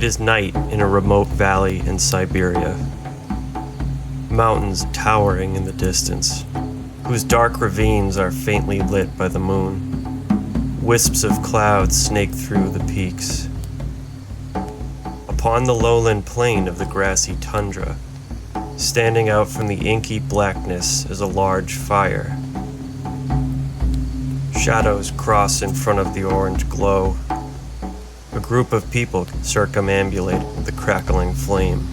It is night in a remote valley in Siberia. Mountains towering in the distance, whose dark ravines are faintly lit by the moon. Wisps of clouds snake through the peaks. Upon the lowland plain of the grassy tundra, standing out from the inky blackness is a large fire. Shadows cross in front of the orange glow. A group of people circumambulate the crackling flame.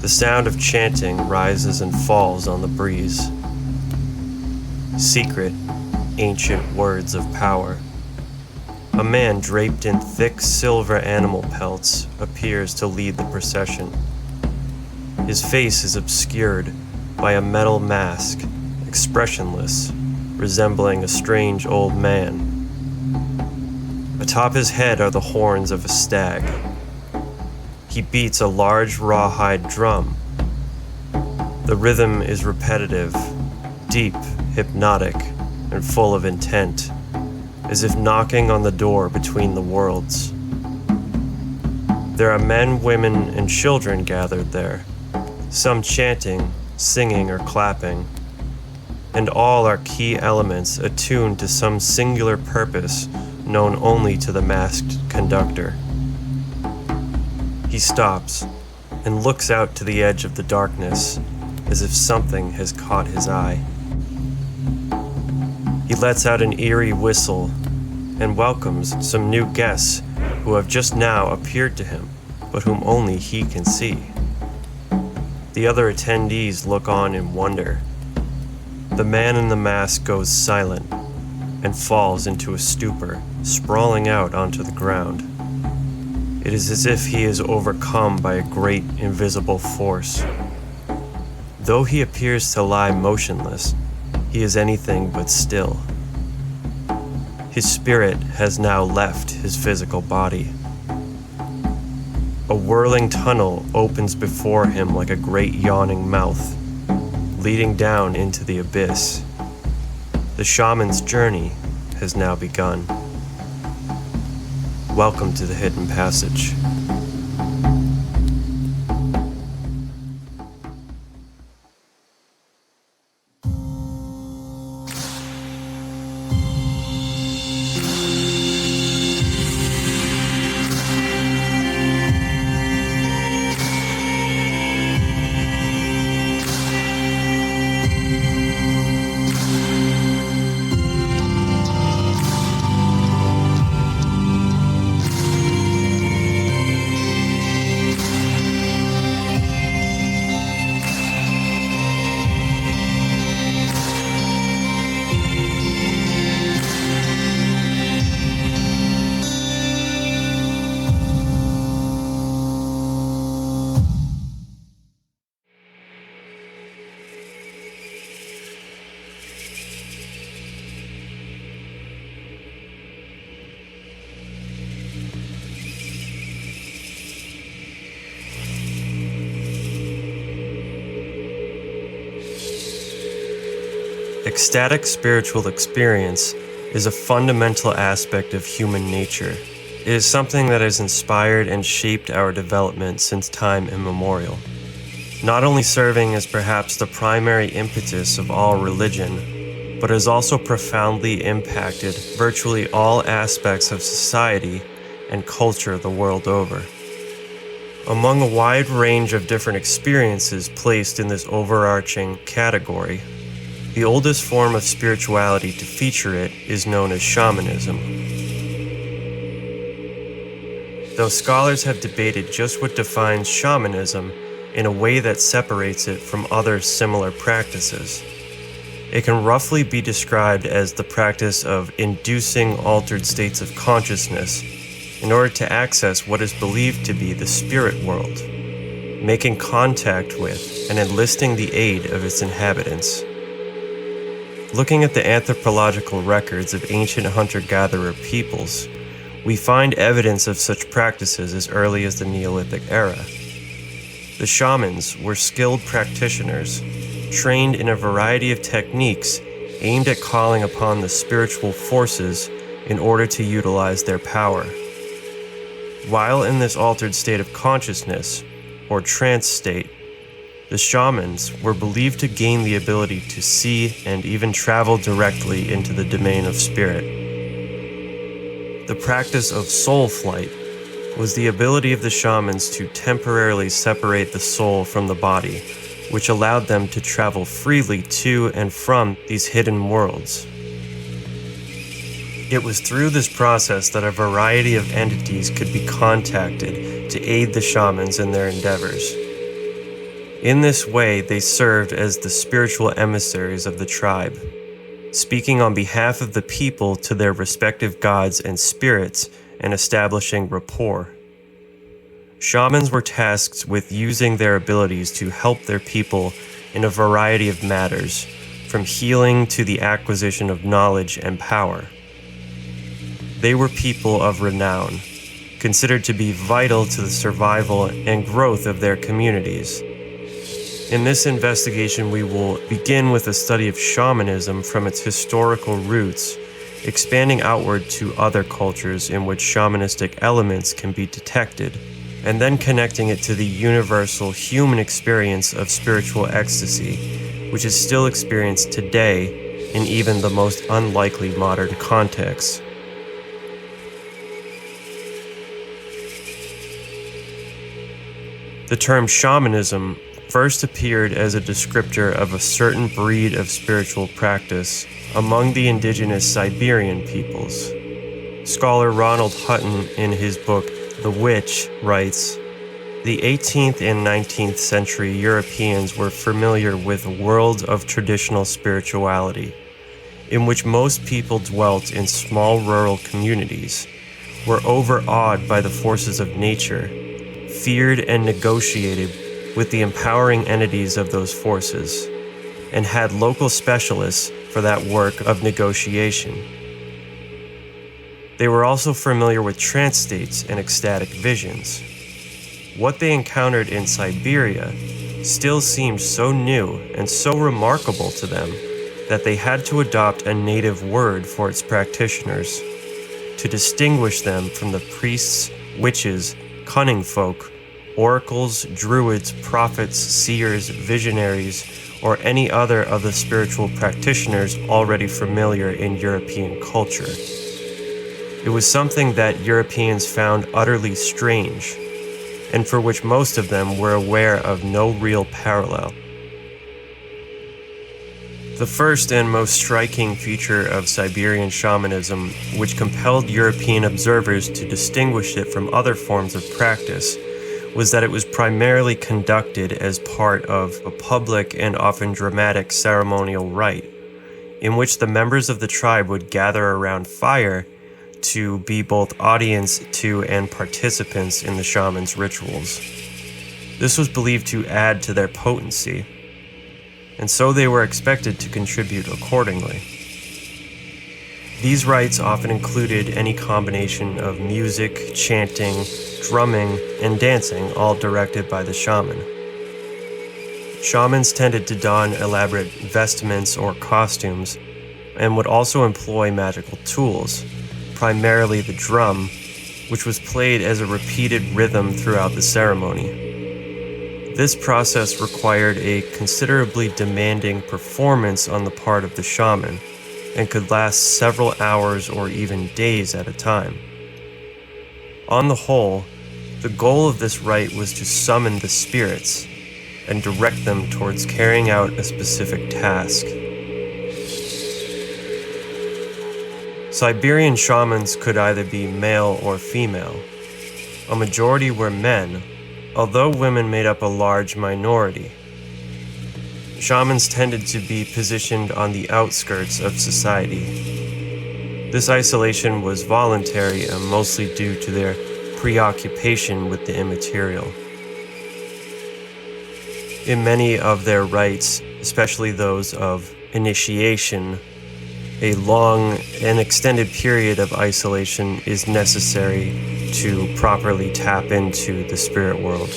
The sound of chanting rises and falls on the breeze. Secret, ancient words of power. A man draped in thick silver animal pelts appears to lead the procession. His face is obscured by a metal mask, expressionless, resembling a strange old man. Atop his head are the horns of a stag. He beats a large rawhide drum. The rhythm is repetitive, deep, hypnotic, and full of intent, as if knocking on the door between the worlds. There are men, women, and children gathered there, some chanting, singing, or clapping, and all are key elements attuned to some singular purpose known only to the masked conductor. He stops and looks out to the edge of the darkness as if something has caught his eye. He lets out an eerie whistle and welcomes some new guests who have just now appeared to him, but whom only he can see. The other attendees look on in wonder. The man in the mask goes silent and falls into a stupor, sprawling out onto the ground. It is as if he is overcome by a great invisible force. Though he appears to lie motionless, he is anything but still. His spirit has now left his physical body. A whirling tunnel opens before him like a great yawning mouth, leading down into the abyss. The shaman's journey has now begun. Welcome to the Hidden Passage. Ecstatic spiritual experience is a fundamental aspect of human nature. It is something that has inspired and shaped our development since time immemorial, not only serving as perhaps the primary impetus of all religion, but has also profoundly impacted virtually all aspects of society and culture the world over. Among a wide range of different experiences placed in this overarching category, the oldest form of spirituality to feature it is known as shamanism. Though scholars have debated just what defines shamanism in a way that separates it from other similar practices, it can roughly be described as the practice of inducing altered states of consciousness in order to access what is believed to be the spirit world, making contact with and enlisting the aid of its inhabitants. Looking at the anthropological records of ancient hunter-gatherer peoples, we find evidence of such practices as early as the Neolithic era. The shamans were skilled practitioners, trained in a variety of techniques aimed at calling upon the spiritual forces in order to utilize their power. While in this altered state of consciousness, or trance state, the shamans were believed to gain the ability to see and even travel directly into the domain of spirit. The practice of soul flight was the ability of the shamans to temporarily separate the soul from the body, which allowed them to travel freely to and from these hidden worlds. It was through this process that a variety of entities could be contacted to aid the shamans in their endeavors. In this way, they served as the spiritual emissaries of the tribe, speaking on behalf of the people to their respective gods and spirits and establishing rapport. Shamans were tasked with using their abilities to help their people in a variety of matters, from healing to the acquisition of knowledge and power. They were people of renown, considered to be vital to the survival and growth of their communities. In this investigation, we will begin with a study of shamanism from its historical roots, expanding outward to other cultures in which shamanistic elements can be detected, and then connecting it to the universal human experience of spiritual ecstasy, which is still experienced today in even the most unlikely modern contexts. The term shamanism first appeared as a descriptor of a certain breed of spiritual practice among the indigenous Siberian peoples. Scholar Ronald Hutton, in his book The Witch, writes, "The 18th and 19th century Europeans were familiar with a world of traditional spirituality, in which most people dwelt in small rural communities, were overawed by the forces of nature, feared and negotiated with the empowering entities of those forces, and had local specialists for that work of negotiation. They were also familiar with trance states and ecstatic visions. What they encountered in Siberia still seemed so new and so remarkable to them that they had to adopt a native word for its practitioners to distinguish them from the priests, witches, cunning folk, oracles, druids, prophets, seers, visionaries, or any other of the spiritual practitioners already familiar in European culture. It was something that Europeans found utterly strange, and for which most of them were aware of no real parallel. The first and most striking feature of Siberian shamanism, which compelled European observers to distinguish it from other forms of practice, was that it was primarily conducted as part of a public and often dramatic ceremonial rite, in which the members of the tribe would gather around fire to be both audience to and participants in the shaman's rituals. This was believed to add to their potency, and so they were expected to contribute accordingly. These rites often included any combination of music, chanting, drumming, and dancing, all directed by the shaman. Shamans tended to don elaborate vestments or costumes, and would also employ magical tools, primarily the drum, which was played as a repeated rhythm throughout the ceremony. This process required a considerably demanding performance on the part of the shaman, and could last several hours or even days at a time. On the whole, the goal of this rite was to summon the spirits and direct them towards carrying out a specific task. Siberian shamans could either be male or female. A majority were men, although women made up a large minority. Shamans tended to be positioned on the outskirts of society. This isolation was voluntary and mostly due to their preoccupation with the immaterial. In many of their rites, especially those of initiation, a long and extended period of isolation is necessary to properly tap into the spirit world.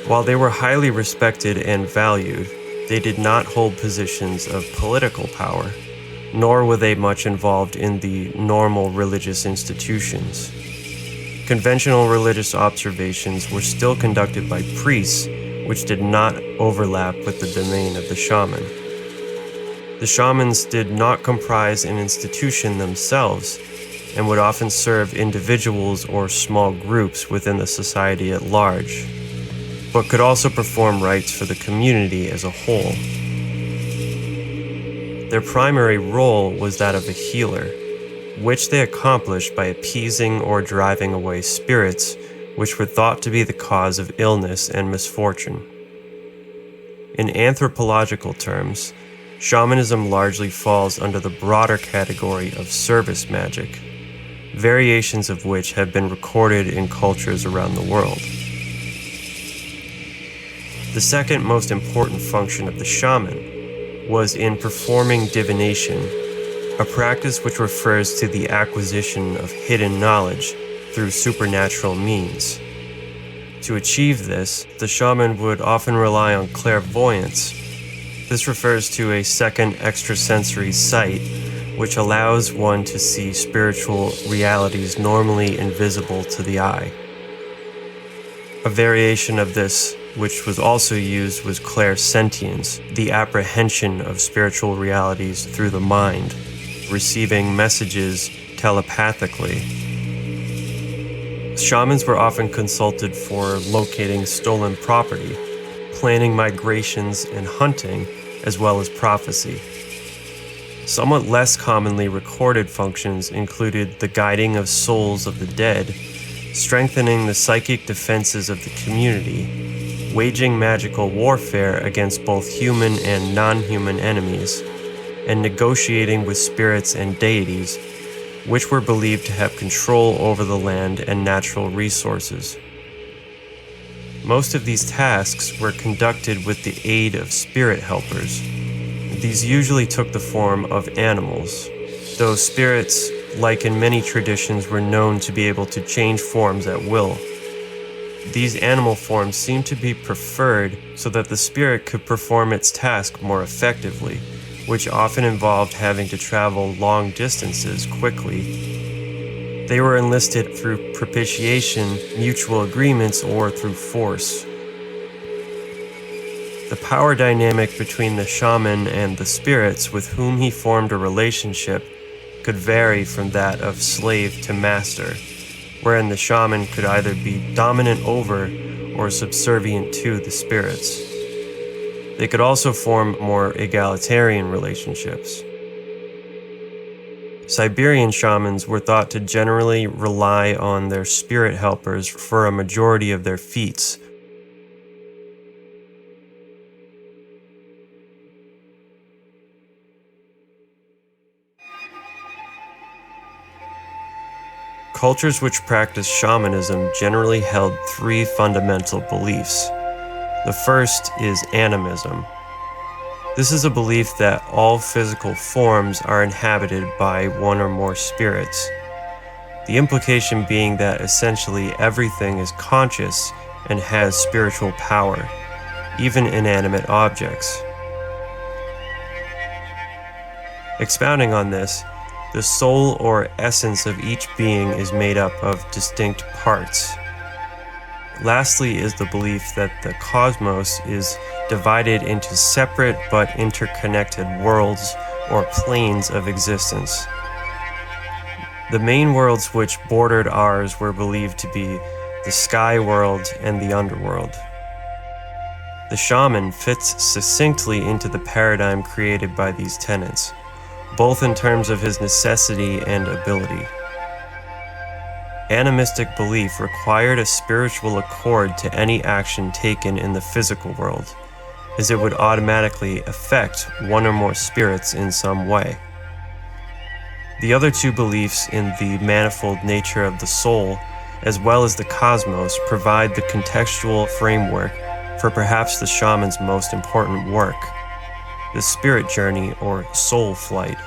While they were highly respected and valued, they did not hold positions of political power, nor were they much involved in the normal religious institutions. Conventional religious observations were still conducted by priests, which did not overlap with the domain of the shaman. The shamans did not comprise an institution themselves, and would often serve individuals or small groups within the society at large, but could also perform rites for the community as a whole. Their primary role was that of a healer, which they accomplished by appeasing or driving away spirits which were thought to be the cause of illness and misfortune. In anthropological terms, shamanism largely falls under the broader category of service magic, variations of which have been recorded in cultures around the world. The second most important function of the shaman was in performing divination, a practice which refers to the acquisition of hidden knowledge through supernatural means. To achieve this, the shaman would often rely on clairvoyance. This refers to a second extrasensory sight, which allows one to see spiritual realities normally invisible to the eye. A variation of this, which was also used, was clairsentience, the apprehension of spiritual realities through the mind, receiving messages telepathically. Shamans were often consulted for locating stolen property, planning migrations and hunting, as well as prophecy. Somewhat less commonly recorded functions included the guiding of souls of the dead, strengthening the psychic defenses of the community, waging magical warfare against both human and non-human enemies, and negotiating with spirits and deities, which were believed to have control over the land and natural resources. Most of these tasks were conducted with the aid of spirit helpers. These usually took the form of animals, though spirits, like in many traditions, were known to be able to change forms at will. These animal forms seemed to be preferred so that the spirit could perform its task more effectively, which often involved having to travel long distances quickly. They were enlisted through propitiation, mutual agreements, or through force. The power dynamic between the shaman and the spirits with whom he formed a relationship could vary from that of slave to master, wherein the shaman could either be dominant over or subservient to the spirits. They could also form more egalitarian relationships. Siberian shamans were thought to generally rely on their spirit helpers for a majority of their feats. Cultures which practiced shamanism generally held three fundamental beliefs. The first is animism. This is a belief that all physical forms are inhabited by one or more spirits. The implication being that essentially everything is conscious and has spiritual power, even inanimate objects. Expounding on this, the soul or essence of each being is made up of distinct parts. Lastly is the belief that the cosmos is divided into separate but interconnected worlds or planes of existence. The main worlds which bordered ours were believed to be the sky world and the underworld. The shaman fits succinctly into the paradigm created by these tenets, both in terms of his necessity and ability. Animistic belief required a spiritual accord to any action taken in the physical world, as it would automatically affect one or more spirits in some way. The other two beliefs in the manifold nature of the soul, as well as the cosmos, provide the contextual framework for perhaps the shaman's most important work, the spirit journey or soul flight.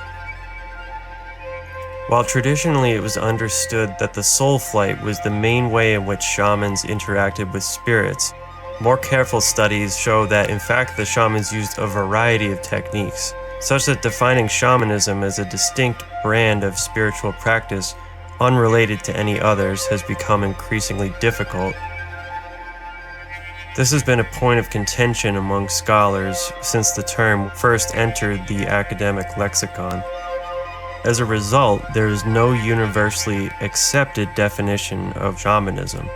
While traditionally it was understood that the soul flight was the main way in which shamans interacted with spirits, more careful studies show that in fact the shamans used a variety of techniques, such that defining shamanism as a distinct brand of spiritual practice unrelated to any others, has become increasingly difficult. This has been a point of contention among scholars since the term first entered the academic lexicon. As a result, there is no universally accepted definition of shamanism.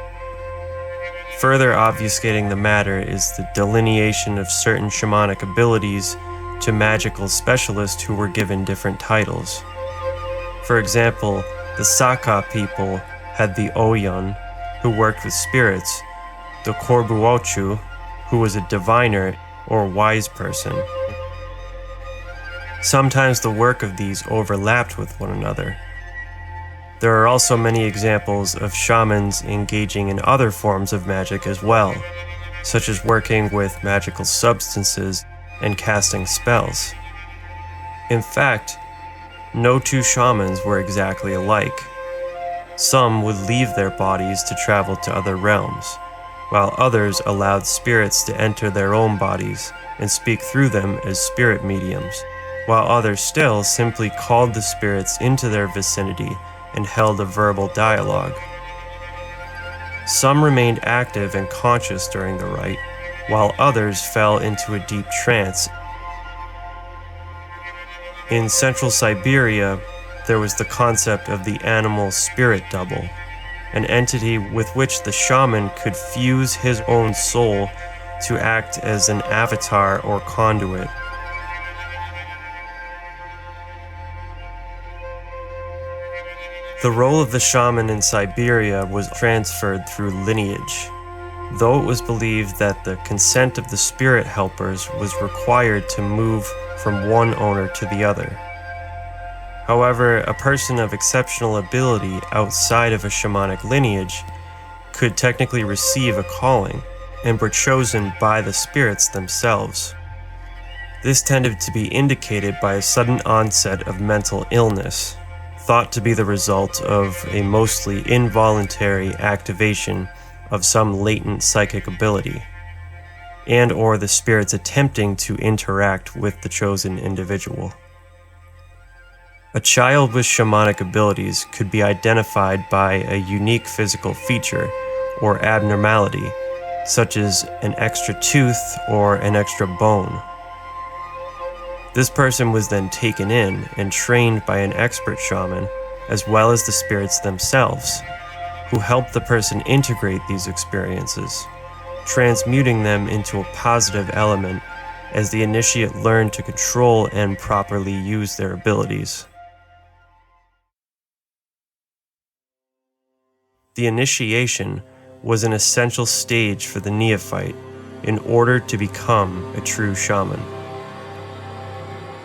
Further obfuscating the matter is the delineation of certain shamanic abilities to magical specialists who were given different titles. For example, the Saka people had the Oyan, who worked with spirits, the Korbuochu, who was a diviner or wise person. Sometimes the work of these overlapped with one another. There are also many examples of shamans engaging in other forms of magic as well, such as working with magical substances and casting spells. In fact, no two shamans were exactly alike. Some would leave their bodies to travel to other realms, while others allowed spirits to enter their own bodies and speak through them as spirit mediums, while others still simply called the spirits into their vicinity and held a verbal dialogue. Some remained active and conscious during the rite, while others fell into a deep trance. In central Siberia, there was the concept of the animal spirit double, an entity with which the shaman could fuse his own soul to act as an avatar or conduit. The role of the shaman in Siberia was transferred through lineage, though it was believed that the consent of the spirit helpers was required to move from one owner to the other. However, a person of exceptional ability outside of a shamanic lineage could technically receive a calling and were chosen by the spirits themselves. This tended to be indicated by a sudden onset of mental illness, thought to be the result of a mostly involuntary activation of some latent psychic ability, and or the spirits attempting to interact with the chosen individual. A child with shamanic abilities could be identified by a unique physical feature or abnormality, such as an extra tooth or an extra bone. This person was then taken in and trained by an expert shaman, as well as the spirits themselves, who helped the person integrate these experiences, transmuting them into a positive element as the initiate learned to control and properly use their abilities. The initiation was an essential stage for the neophyte in order to become a true shaman.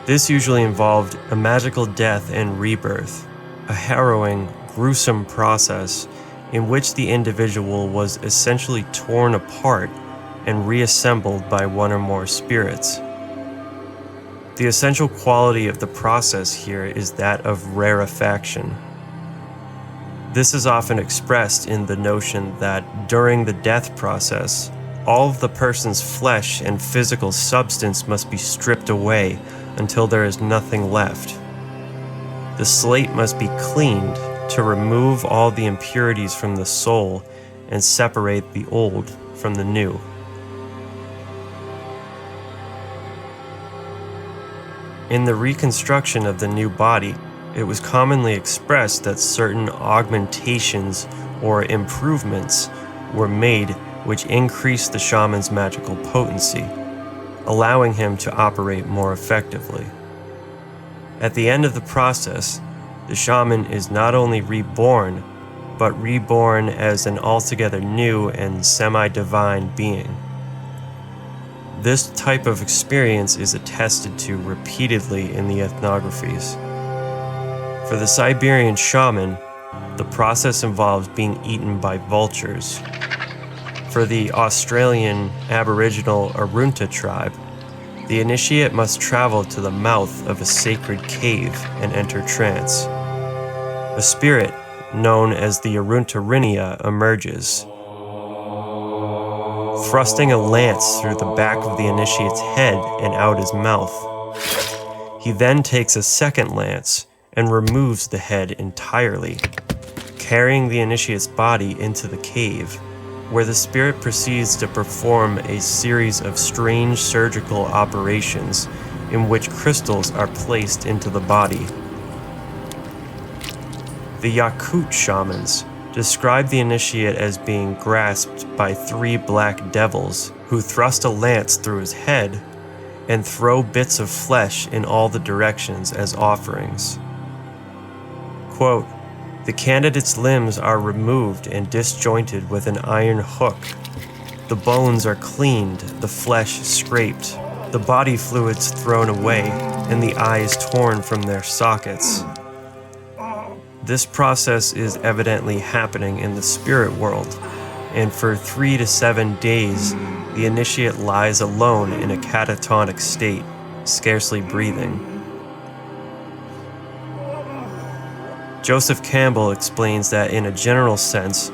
This usually involved a magical death and rebirth, a harrowing, gruesome process in which the individual was essentially torn apart and reassembled by one or more spirits. The essential quality of the process here is that of rarefaction. This is often expressed in the notion that during the death process, all of the person's flesh and physical substance must be stripped away until there is nothing left. The slate must be cleaned to remove all the impurities from the soul and separate the old from the new. In the reconstruction of the new body, it was commonly expressed that certain augmentations or improvements were made which increased the shaman's magical potency, allowing him to operate more effectively. At the end of the process, the shaman is not only reborn, but reborn as an altogether new and semi-divine being. This type of experience is attested to repeatedly in the ethnographies. For the Siberian shaman, the process involves being eaten by vultures. For the Australian Aboriginal Arunta tribe, the initiate must travel to the mouth of a sacred cave and enter trance. A spirit, known as the Arunta emerges, thrusting a lance through the back of the initiate's head and out his mouth. He then takes a second lance and removes the head entirely, carrying the initiate's body into the cave, where the spirit proceeds to perform a series of strange surgical operations in which crystals are placed into the body. The Yakut shamans describe the initiate as being grasped by 3 black devils who thrust a lance through his head and throw bits of flesh in all the directions as offerings. Quote, "The candidate's limbs are removed and disjointed with an iron hook. The bones are cleaned, the flesh scraped, the body fluids thrown away, and the eyes torn from their sockets." This process is evidently happening in the spirit world, and for 3 to 7 days, the initiate lies alone in a catatonic state, scarcely breathing. Joseph Campbell explains that in a general sense,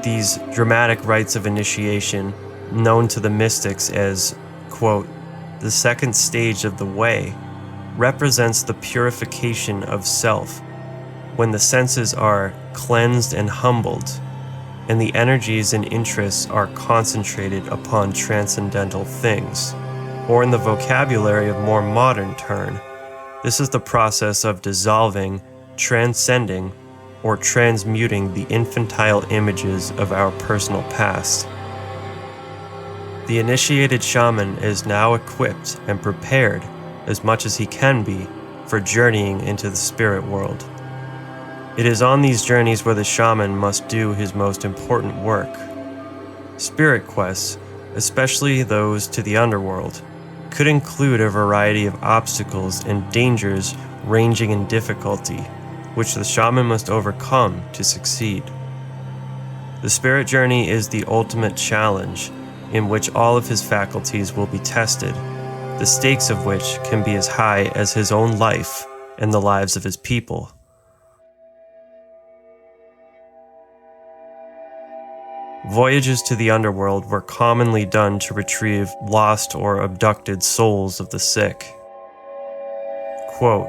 these dramatic rites of initiation, known to the mystics as, quote, "the second stage of the way," represents the purification of self, when the senses are cleansed and humbled, and the energies and interests are concentrated upon transcendental things. Or in the vocabulary of more modern turn, this is the process of dissolving, transcending, or transmuting the infantile images of our personal past. The initiated shaman is now equipped and prepared, as much as he can be, for journeying into the spirit world. It is on these journeys where the shaman must do his most important work. Spirit quests, especially those to the underworld, could include a variety of obstacles and dangers ranging in difficulty, which the shaman must overcome to succeed. The spirit journey is the ultimate challenge, in which all of his faculties will be tested, the stakes of which can be as high as his own life and the lives of his people. Voyages to the underworld were commonly done to retrieve lost or abducted souls of the sick. Quote,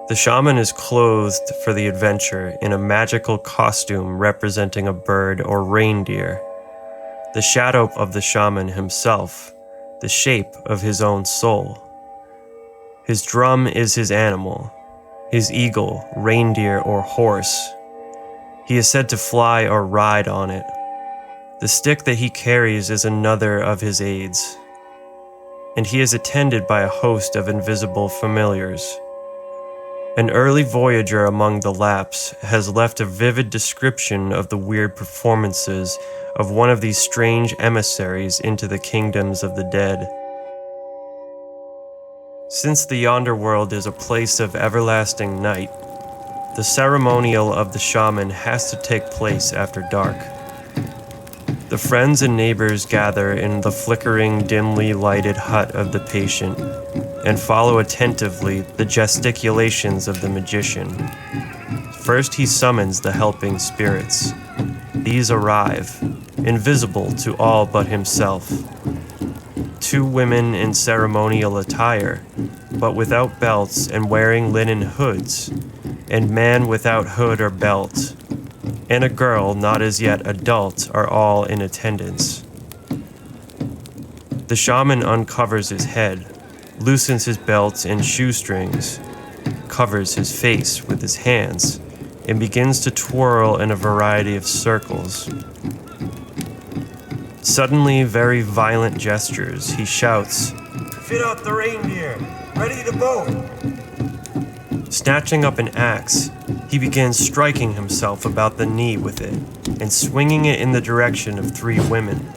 "The shaman is clothed for the adventure in a magical costume representing a bird or reindeer, the shadow of the shaman himself, the shape of his own soul. His drum is his animal, his eagle, reindeer, or horse. He is said to fly or ride on it. The stick that he carries is another of his aids, and he is attended by a host of invisible familiars. An early voyager among the Lapps has left a vivid description of the weird performances of one of these strange emissaries into the kingdoms of the dead. Since the yonder world is a place of everlasting night, the ceremonial of the shaman has to take place after dark. The friends and neighbors gather in the flickering, dimly lighted hut of the patient and follow attentively the gesticulations of the magician. First he summons the helping spirits. These arrive, invisible to all but himself. 2 women in ceremonial attire, but without belts and wearing linen hoods, and man without hood or belt, and a girl not as yet adult are all in attendance. The shaman uncovers his head, loosens his belt and shoestrings, covers his face with his hands, and begins to twirl in a variety of circles. Suddenly, very violent gestures, he shouts, "Fit out the reindeer! Ready to boat!" Snatching up an axe, he begins striking himself about the knee with it and swinging it in the direction of 3 women.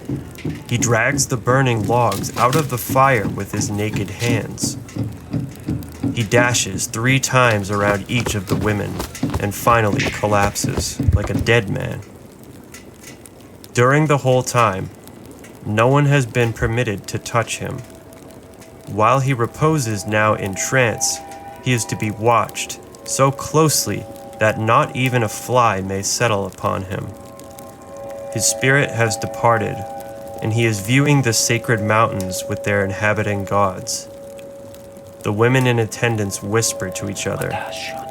He drags the burning logs out of the fire with his naked hands. He dashes 3 times around each of the women and finally collapses like a dead man. During the whole time, no one has been permitted to touch him. While he reposes now in trance, he is to be watched so closely that not even a fly may settle upon him. His spirit has departed, and he is viewing the sacred mountains with their inhabiting gods. The women in attendance whisper to each other,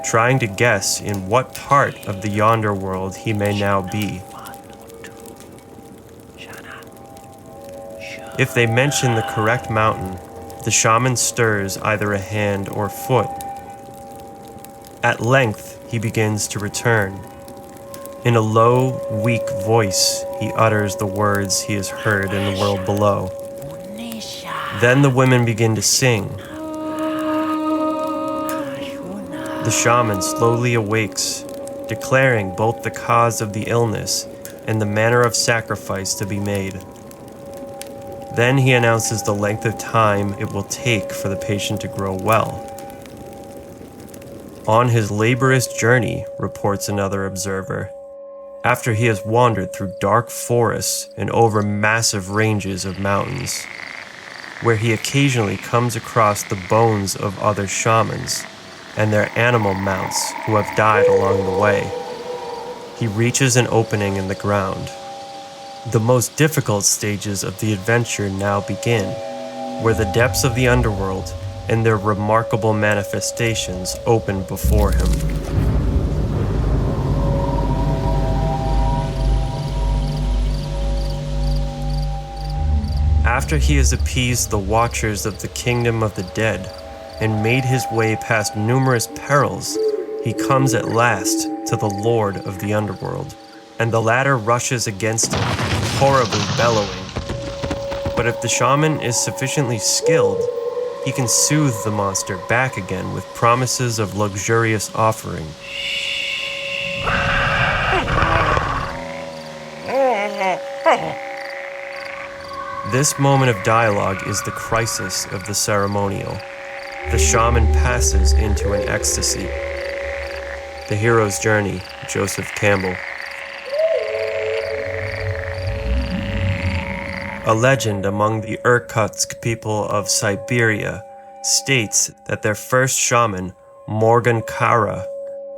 trying to guess in what part of the yonder world he may now be. If they mention the correct mountain, the shaman stirs either a hand or foot. At length, he begins to return. In a low, weak voice, he utters the words he has heard in the world below. Then the women begin to sing. The shaman slowly awakes, declaring both the cause of the illness and the manner of sacrifice to be made. Then he announces the length of time it will take for the patient to grow well. On his laborious journey, reports another observer, after he has wandered through dark forests and over massive ranges of mountains, where he occasionally comes across the bones of other shamans and their animal mounts who have died along the way. He reaches an opening in the ground. The most difficult stages of the adventure now begin, where the depths of the underworld and their remarkable manifestations open before him. After he has appeased the watchers of the kingdom of the dead and made his way past numerous perils, he comes at last to the Lord of the underworld, and the latter rushes against him, horribly bellowing. But if the shaman is sufficiently skilled, he can soothe the monster back again with promises of luxurious offering. This moment of dialogue is the crisis of the ceremonial. The shaman passes into an ecstasy. The Hero's Journey, Joseph Campbell. A legend among the Irkutsk people of Siberia states that their first shaman, Morgan Kara,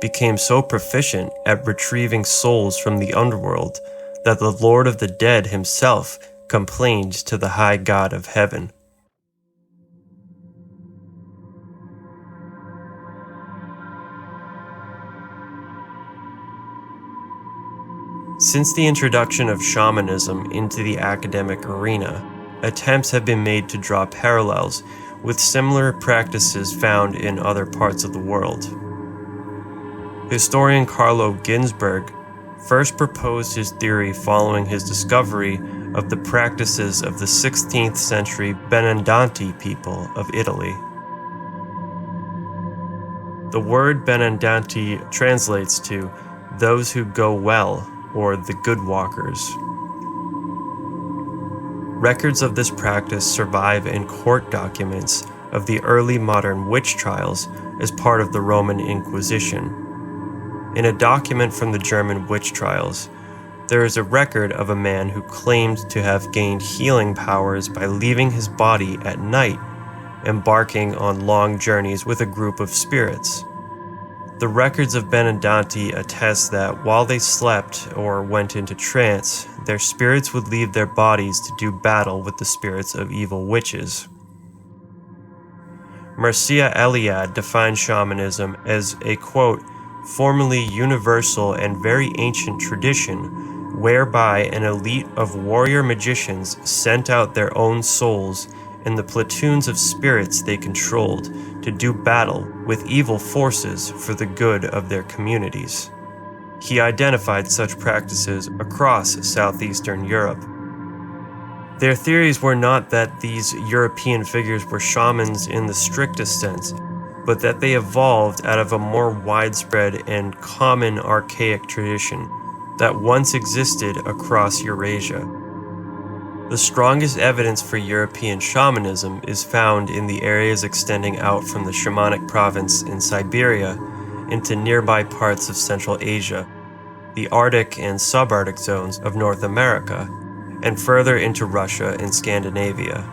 became so proficient at retrieving souls from the underworld that the Lord of the Dead himself complained to the high god of heaven. Since the introduction of shamanism into the academic arena, attempts have been made to draw parallels with similar practices found in other parts of the world. Historian Carlo Ginzburg first proposed his theory following his discovery of the practices of the 16th century Benandanti people of Italy. The word Benandanti translates to those who go well, or the good walkers. Records of this practice survive in court documents of the early modern witch trials as part of the Roman Inquisition. In a document from the German witch trials, there is a record of a man who claimed to have gained healing powers by leaving his body at night, embarking on long journeys with a group of spirits. The records of Benandanti attest that while they slept or went into trance, their spirits would leave their bodies to do battle with the spirits of evil witches. Mircea Eliade defined shamanism as a, quote, formerly universal and very ancient tradition whereby an elite of warrior magicians sent out their own souls and the platoons of spirits they controlled to do battle with evil forces for the good of their communities. He identified such practices across southeastern Europe. Their theories were not that these European figures were shamans in the strictest sense, but that they evolved out of a more widespread and common archaic tradition that once existed across Eurasia. The strongest evidence for European shamanism is found in the areas extending out from the Shamanic province in Siberia into nearby parts of Central Asia, the Arctic and subarctic zones of North America, and further into Russia and Scandinavia.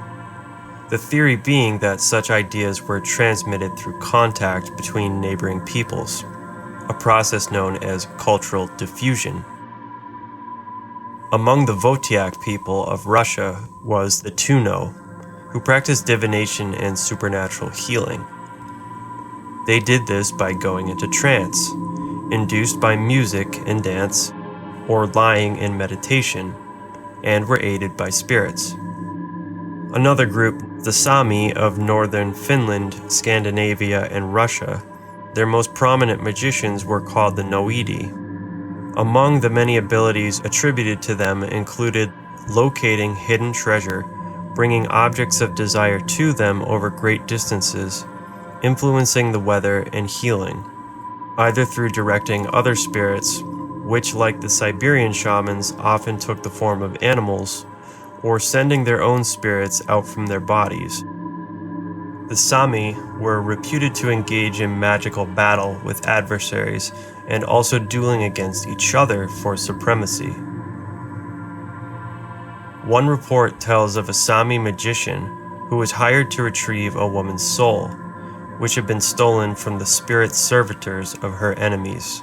The theory being that such ideas were transmitted through contact between neighboring peoples, a process known as cultural diffusion. Among the Votiak people of Russia was the Tuno, who practiced divination and supernatural healing. They did this by going into trance, induced by music and dance, or lying in meditation, and were aided by spirits. Another group, the Sami of northern Finland, Scandinavia, and Russia, their most prominent magicians were called the Noidi. Among the many abilities attributed to them included locating hidden treasure, bringing objects of desire to them over great distances, influencing the weather, and healing, either through directing other spirits, which, like the Siberian shamans, often took the form of animals, or sending their own spirits out from their bodies. The Sami were reputed to engage in magical battle with adversaries and also dueling against each other for supremacy. One report tells of a Sami magician who was hired to retrieve a woman's soul, which had been stolen from the spirit servitors of her enemies.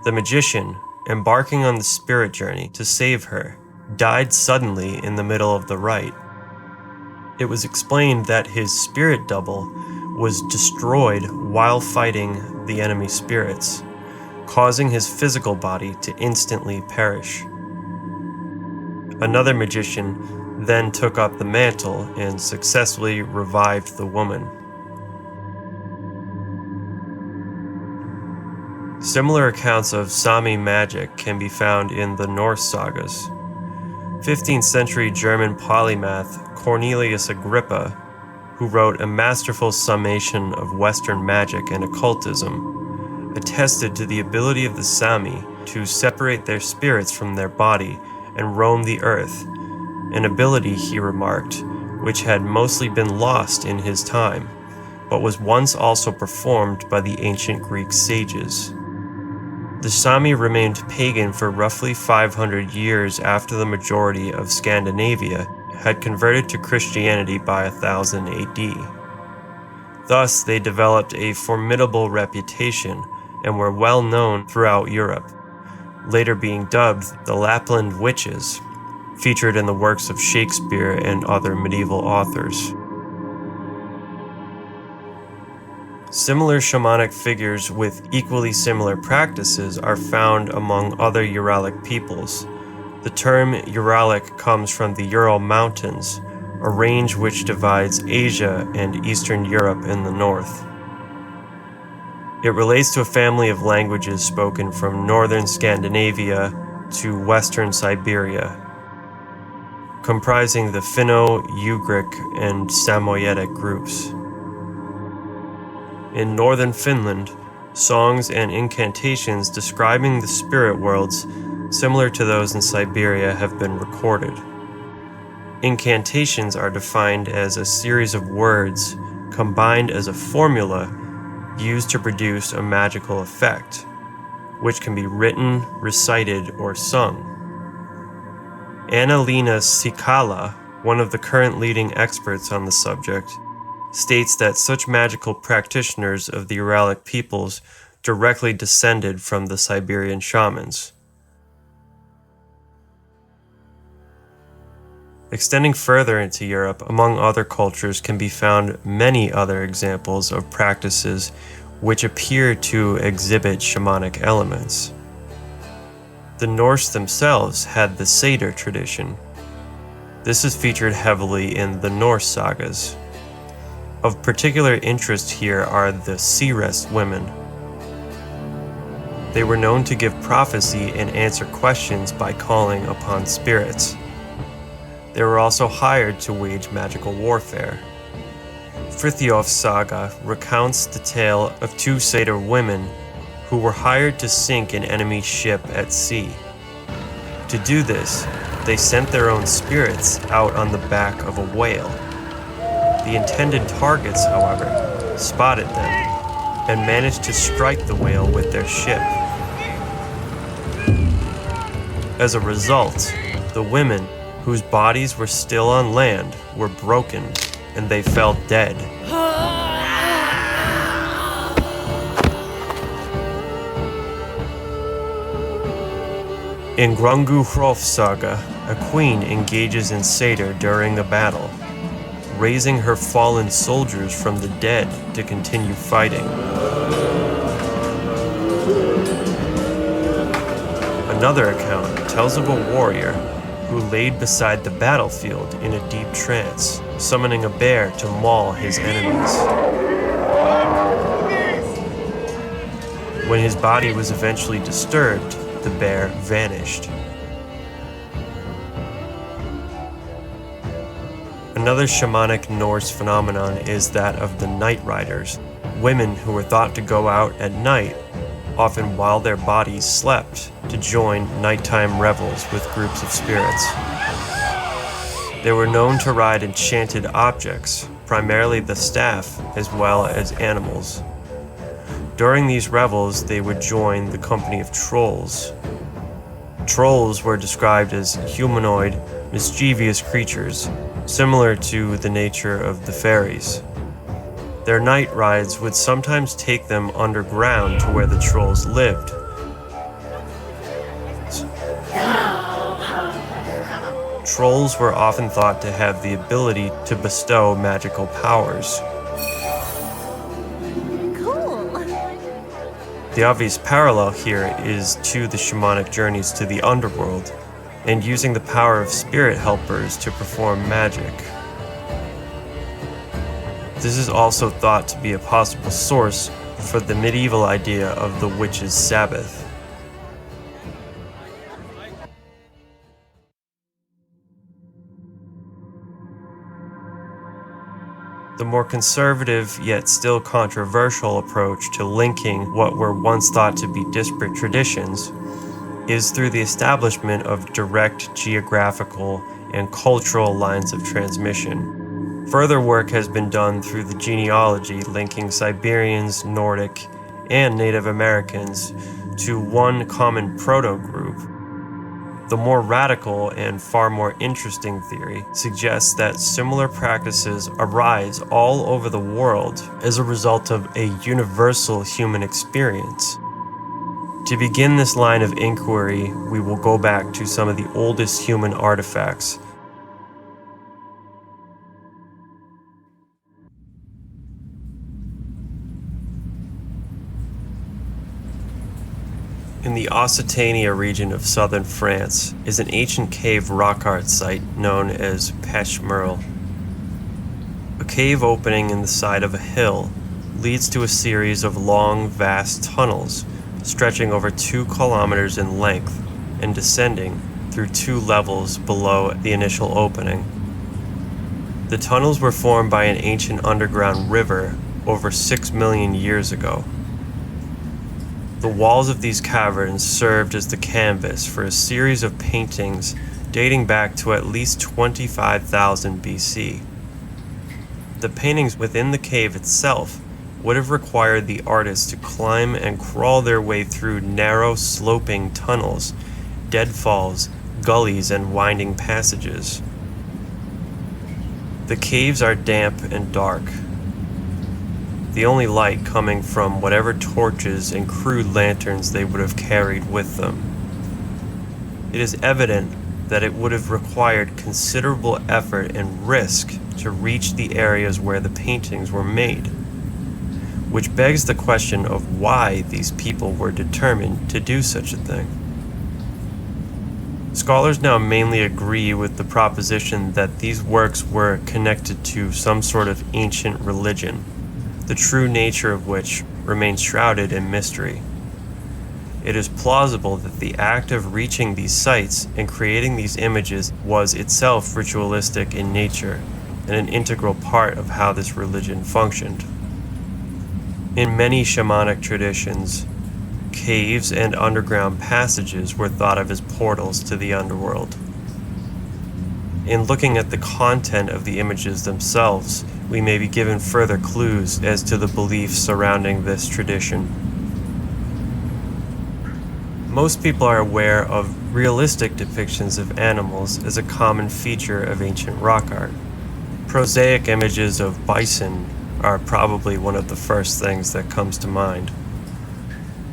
The magician, embarking on the spirit journey to save her, died suddenly in the middle of the rite. It was explained that his spirit double was destroyed while fighting the enemy spirits, causing his physical body to instantly perish. Another magician then took up the mantle and successfully revived the woman. Similar accounts of Sami magic can be found in the Norse sagas. 15th century German polymath Cornelius Agrippa, who wrote a masterful summation of Western magic and occultism, attested to the ability of the Sami to separate their spirits from their body and roam the earth, an ability, he remarked, which had mostly been lost in his time, but was once also performed by the ancient Greek sages. The Sami remained pagan for roughly 500 years after the majority of Scandinavia had converted to Christianity by 1000 AD. Thus, they developed a formidable reputation and were well known throughout Europe, later being dubbed the Lapland Witches, featured in the works of Shakespeare and other medieval authors. Similar shamanic figures with equally similar practices are found among other Uralic peoples. The term Uralic comes from the Ural Mountains, a range which divides Asia and Eastern Europe in the north. It relates to a family of languages spoken from northern Scandinavia to western Siberia, comprising the Finno-Ugric and Samoyedic groups. In northern Finland, songs and incantations describing the spirit worlds similar to those in Siberia have been recorded. Incantations are defined as a series of words combined as a formula used to produce a magical effect, which can be written, recited, or sung. Anna-Leena Sikala, one of the current leading experts on the subject, states that such magical practitioners of the Uralic peoples directly descended from the Siberian shamans. Extending further into Europe, among other cultures can be found many other examples of practices which appear to exhibit shamanic elements. The Norse themselves had the Seidr tradition. This is featured heavily in the Norse sagas. Of particular interest here are the Seerest women. They were known to give prophecy and answer questions by calling upon spirits. They were also hired to wage magical warfare. Frithjof's saga recounts the tale of two Seidr women who were hired to sink an enemy ship at sea. To do this, they sent their own spirits out on the back of a whale. The intended targets, however, spotted them and managed to strike the whale with their ship. As a result, the women, whose bodies were still on land, were broken, and they fell dead. In Grungu Hrolf's saga, a queen engages in Seidr during a battle, raising her fallen soldiers from the dead to continue fighting. Another account tells of a warrior who laid beside the battlefield in a deep trance, summoning a bear to maul his enemies. When his body was eventually disturbed, the bear vanished. Another shamanic Norse phenomenon is that of the night riders, women who were thought to go out at night, often while their bodies slept, to join nighttime revels with groups of spirits. They were known to ride enchanted objects, primarily the staff, as well as animals. During these revels, they would join the company of trolls. Trolls were described as humanoid, mischievous creatures, similar to the nature of the fairies. Their night rides would sometimes take them underground to where the trolls lived. Trolls were often thought to have the ability to bestow magical powers. Cool. The obvious parallel here is to the shamanic journeys to the underworld and using the power of spirit helpers to perform magic. This is also thought to be a possible source for the medieval idea of the witch's Sabbath. The more conservative yet still controversial approach to linking what were once thought to be disparate traditions is through the establishment of direct geographical and cultural lines of transmission. Further work has been done through the genealogy linking Siberians, Nordic, and Native Americans to one common proto-group. The more radical and far more interesting theory suggests that similar practices arise all over the world as a result of a universal human experience. To begin this line of inquiry, we will go back to some of the oldest human artifacts. In the Occitania region of southern France is an ancient cave rock art site known as Pechmerle. A cave opening in the side of a hill leads to a series of long, vast tunnels stretching over 2 kilometers in length and descending through 2 levels below the initial opening. The tunnels were formed by an ancient underground river over 6 million years ago. The walls of these caverns served as the canvas for a series of paintings dating back to at least 25,000 BC. The paintings within the cave itself would have required the artists to climb and crawl their way through narrow, sloping tunnels, deadfalls, gullies, and winding passages. The caves are damp and dark, the only light coming from whatever torches and crude lanterns they would have carried with them. It is evident that it would have required considerable effort and risk to reach the areas where the paintings were made, which begs the question of why these people were determined to do such a thing. Scholars now mainly agree with the proposition that these works were connected to some sort of ancient religion, the true nature of which remains shrouded in mystery. It is plausible that the act of reaching these sites and creating these images was itself ritualistic in nature and an integral part of how this religion functioned. In many shamanic traditions, caves and underground passages were thought of as portals to the underworld. In looking at the content of the images themselves, we may be given further clues as to the beliefs surrounding this tradition. Most people are aware of realistic depictions of animals as a common feature of ancient rock art. Prosaic images of bison are probably one of the first things that comes to mind.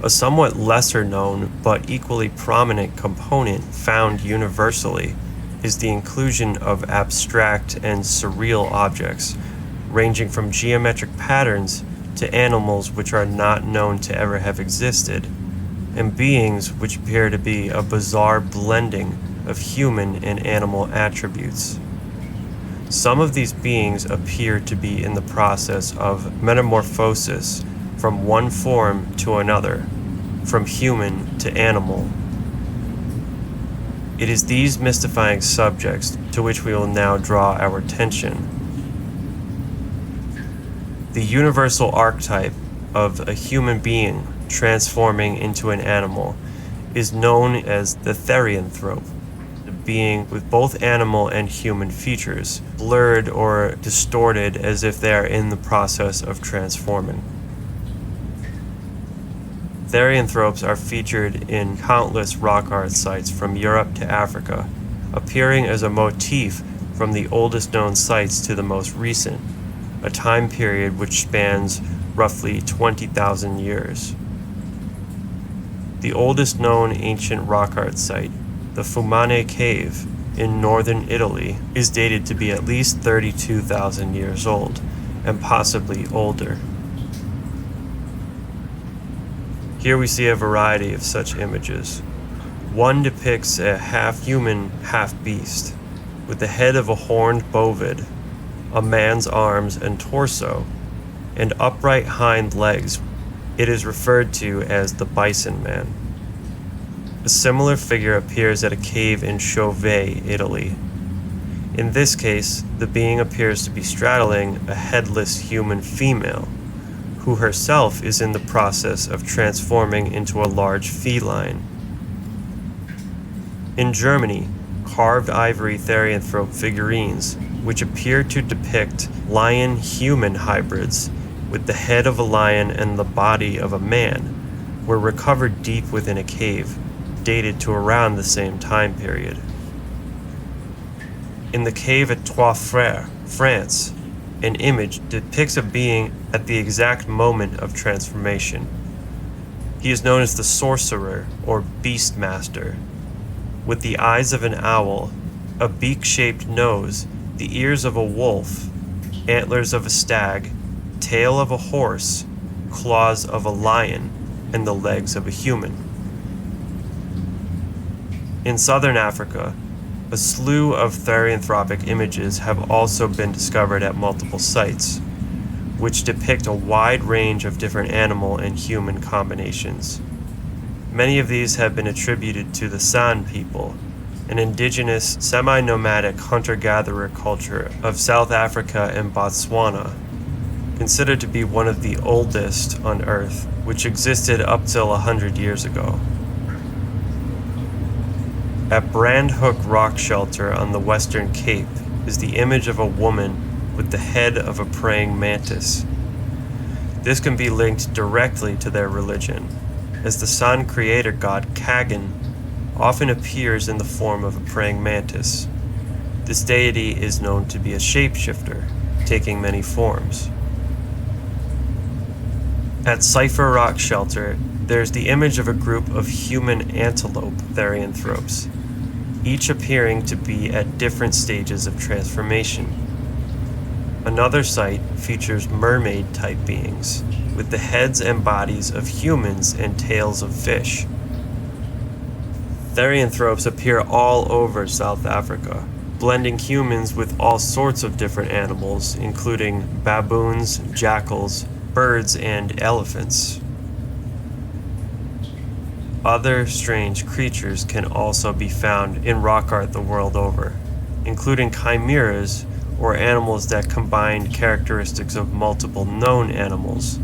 A somewhat lesser known but equally prominent component found universally is the inclusion of abstract and surreal objects, ranging from geometric patterns to animals which are not known to ever have existed, and beings which appear to be a bizarre blending of human and animal attributes. Some of these beings appear to be in the process of metamorphosis from one form to another, from human to animal. It is these mystifying subjects to which we will now draw our attention. The universal archetype of a human being transforming into an animal is known as the therianthrope, a being with both animal and human features, blurred or distorted as if they are in the process of transforming. Therianthropes are featured in countless rock art sites from Europe to Africa, appearing as a motif from the oldest known sites to the most recent, a time period which spans roughly 20,000 years. The oldest known ancient rock art site, the Fumane Cave in northern Italy, is dated to be at least 32,000 years old, and possibly older. Here we see a variety of such images. One depicts a half-human, half-beast, with the head of a horned bovid, a man's arms and torso, and upright hind legs. It is referred to as the Bison Man. A similar figure appears at a cave in Chauvet, Italy. In this case, the being appears to be straddling a headless human female, who herself is in the process of transforming into a large feline. In Germany, carved ivory therianthrope figurines, which appear to depict lion-human hybrids with the head of a lion and the body of a man, were recovered deep within a cave, dated to around the same time period. In the cave at Trois Frères, France, an image depicts a being at the exact moment of transformation. He is known as the sorcerer or beastmaster, with the eyes of an owl, a beak-shaped nose, the ears of a wolf, antlers of a stag, tail of a horse, claws of a lion, and the legs of a human. In southern Africa, a slew of therianthropic images have also been discovered at multiple sites, which depict a wide range of different animal and human combinations. Many of these have been attributed to the San people, an indigenous, semi-nomadic hunter-gatherer culture of South Africa and Botswana, considered to be one of the oldest on Earth, which existed up till 100 years ago. At Brandhook Rock Shelter on the Western Cape is the image of a woman with the head of a praying mantis. This can be linked directly to their religion, as the sun creator god Kagan often appears in the form of a praying mantis. This deity is known to be a shapeshifter, taking many forms. At Cipher Rock Shelter, there's the image of a group of human antelope therianthropes, each appearing to be at different stages of transformation. Another site features mermaid-type beings, with the heads and bodies of humans and tails of fish. Therianthropes appear all over South Africa, blending humans with all sorts of different animals, including baboons, jackals, birds, and elephants. Other strange creatures can also be found in rock art the world over, including chimeras, or animals that combine characteristics of multiple known animals,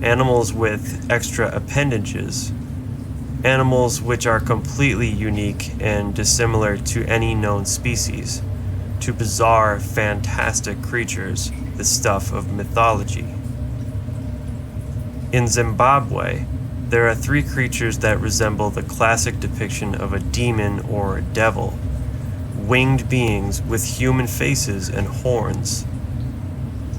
animals with extra appendages, animals which are completely unique and dissimilar to any known species, to bizarre, fantastic creatures, the stuff of mythology. In Zimbabwe, there are 3 creatures that resemble the classic depiction of a demon or a devil, winged beings with human faces and horns.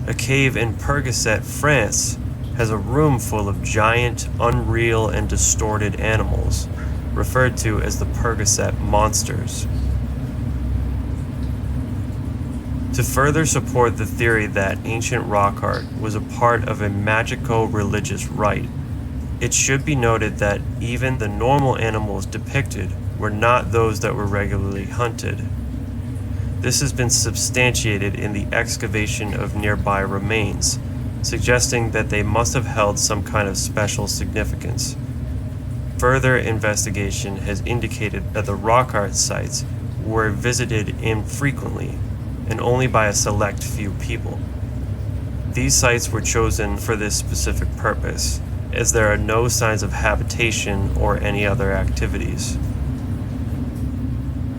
A cave in Perguset, France, has a room full of giant, unreal, and distorted animals, referred to as the Perguset monsters. To further support the theory that ancient rock art was a part of a magico-religious rite, it should be noted that even the normal animals depicted were not those that were regularly hunted. This has been substantiated in the excavation of nearby remains, suggesting that they must have held some kind of special significance. Further investigation has indicated that the rock art sites were visited infrequently and only by a select few people. These sites were chosen for this specific purpose, as there are no signs of habitation or any other activities.